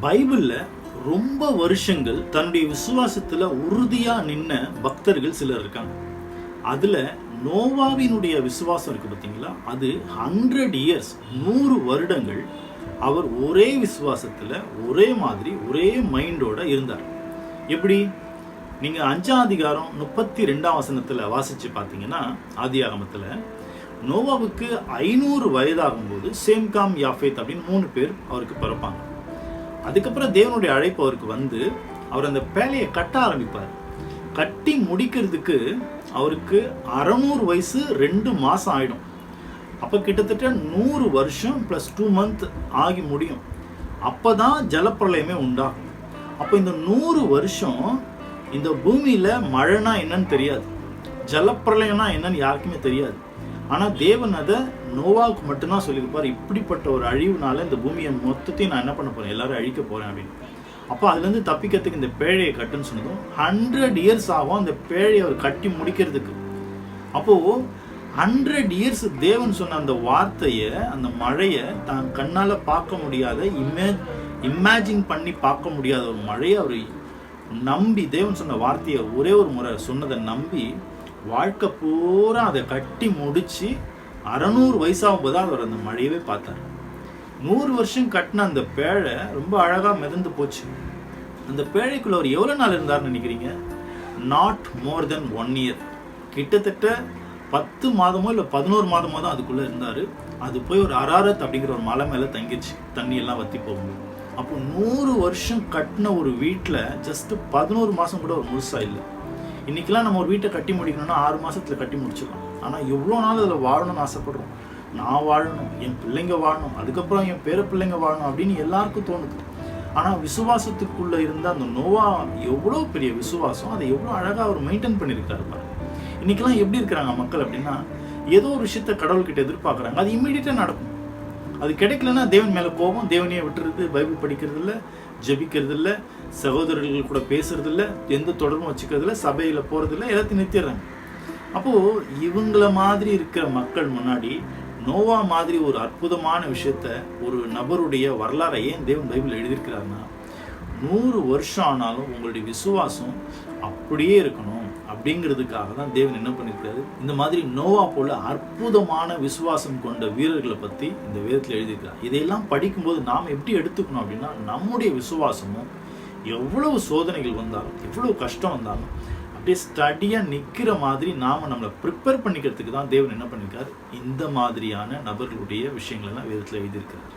பைபிள்ல ரொம்ப வருஷங்கள் தன்னுடைய விசுவாசத்துல உறுதியா நின்ன பக்தர்கள் சிலர் இருக்காங்க. அதுல நோவாவினுடைய விசுவாசம் இருக்கு பார்த்தீங்களா, அது 100 இயர்ஸ் 100 வருடங்கள் அவர் ஒரே விசுவாசத்துல ஒரே மாதிரி ஒரே மைண்டோட இருந்தார். எப்படி? நீங்க 5ஆம் அதிகாரம் 32ஆம் வசனத்துல வாசிச்சு பார்த்தீங்கன்னா, ஆதியாகமத்துல நோவாவுக்கு 500 வயதாகும் போது சேம்காம் யாஃபேத் அப்படின்னு 3 பேர் அவருக்கு பிறப்பாங்க. அதுக்கப்புறம் தேவனுடைய அழைப்பு அவருக்கு வந்து அவர் அந்த பேழையை கட்ட ஆரம்பிப்பார். கட்டி முடிக்கிறதுக்கு அவருக்கு 600 வயசு 2 மாதம் ஆகிடும். அப்போ கிட்டத்தட்ட 100 வருஷம் ப்ளஸ் 2 மந்த் ஆகி முடியும். அப்போ தான் ஜலப்பிரளயமே உண்டாகும். அப்போ இந்த 100 வருஷம் இந்த பூமியில் மழைனா என்னன்னு தெரியாது, ஜலப்பிரளயம்னா என்னன்னு யாருக்குமே தெரியாது. ஆனால் தேவன் அதை நோவாவுக்கு மட்டும்தான் சொல்லியிருப்பார், இப்படிப்பட்ட ஒரு அழிவுனால இந்த பூமியை மொத்தத்தையும் நான் என்ன பண்ண போகிறேன், எல்லாரும் அழிக்க போகிறேன் அப்படின்னு. அப்போ அதுலேருந்து தப்பிக்கிறதுக்கு இந்த பேழையை கட்டுன்னு சொன்னதும் 100 இயர்ஸ் ஆகும் அந்த பேழையை அவர் கட்டி முடிக்கிறதுக்கு. அப்போது 100 இயர்ஸ் தேவன் சொன்ன அந்த வார்த்தையை, அந்த மழையை தான் கண்ணால் பார்க்க முடியாத, இமேஜின் பண்ணி பார்க்க முடியாத ஒரு மழையை அவர் நம்பி, தேவன் சொன்ன வார்த்தையை ஒரே ஒரு முறை சொன்னதை நம்பி வாழ்க்கை பூரா அதை கட்டி முடிச்சு 600 வயசாகும் போது அவர் அந்த மழையவே பார்த்தார். 100 வருஷம் கட்டின அந்த பேழை ரொம்ப அழகாக மிதந்து போச்சு. அந்த பேழைக்குள்ள அவர் எவ்வளோ நாள் இருந்தார்னு நினைக்கிறீங்க? Not more then 1 year. கிட்டத்தட்ட 10 மாதமோ இல்லை 11 மாதமோ தான் அதுக்குள்ளே இருந்தார். அது போய் ஒரு அராரத் அப்படிங்கிற ஒரு மலை மேலே தங்கிடுச்சு, தண்ணி எல்லாம் வற்றி போகும்போது. அப்போ 100 வருஷம் கட்டின ஒரு வீட்டில் ஜஸ்ட் 11 மாதம் கூட ஒரு முழுசாக இல்லை. இன்றைக்கெலாம் நம்ம ஒரு வீட்டை கட்டி முடிக்கணும்னா 6 மாதத்தில் கட்டி முடிச்சிடலாம். ஆனால் எவ்வளோ நாள் அதில் வாழணும்னு ஆசைப்படுறோம். நான் வாழணும், என் பிள்ளைங்க வாழணும், அதுக்கப்புறம் என் பேர பிள்ளைங்க வாழணும் அப்படின்னு எல்லாருக்கும் தோணுது. ஆனால் விசுவாசத்துக்குள்ளே இருந்த அந்த நோவா எவ்வளோ பெரிய விசுவாசம், அதை எவ்வளோ அழகாக அவர் மெயின்டைன் பண்ணியிருக்காரு பாரு. இன்றைக்கெல்லாம் எப்படி இருக்கிறாங்க மக்கள் அப்படின்னா, ஏதோ ஒரு விஷயத்த கடவுள்கிட்ட எதிர்பார்க்குறாங்க, அது இம்மீடியட்டாக நடக்கும். அது கிடைக்கலன்னா தேவன் மேலே கோபம், தேவனையே விட்டுறது, பைபிள் படிக்கிறது இல்லை, ஜெபிக்கிறது இல்லை, சகோதரர்கள் கூட பேசுறது இல்லை, எந்த தொடர்பும் வச்சுக்கிறது இல்லை, சபையில் போகிறது இல்லை, எல்லாத்தையும் நிறுத்திடுறாங்க. அப்போது இவங்கள மாதிரி இருக்கிற மக்கள் முன்னாடி நோவா மாதிரி ஒரு அற்புதமான விஷயத்த, ஒரு நபருடைய வரலாறை ஏன் தேவன் பைபிள் எழுதியிருக்கிறாருன்னா, 100 வருஷம் ஆனாலும் உங்களுடைய விசுவாசம் அப்படியே இருக்கணும் அப்படிங்கிறதுக்காக தான் தேவன் என்ன பண்ணியிருக்காரு, இந்த மாதிரி நோவா போல அற்புதமான விசுவாசம் கொண்ட வீரர்களை பற்றி இந்த வேதத்தில் எழுதியிருக்காரு. இதையெல்லாம் படிக்கும்போது நாம் எப்படி எடுத்துக்கணும் அப்படின்னா, நம்முடைய விசுவாசமும் எவ்வளவு சோதனைகள் வந்தாலும், எவ்வளவு கஷ்டம் வந்தாலும் அப்படியே ஸ்டடியாக நிற்கிற மாதிரி நாம் நம்மளை ப்ரிப்பேர் பண்ணிக்கிறதுக்கு தான் தேவன் என்ன பண்ணியிருக்காரு, இந்த மாதிரியான நபர்களுடைய விஷயங்களெல்லாம் வேதத்தில் எழுதியிருக்கிறார்.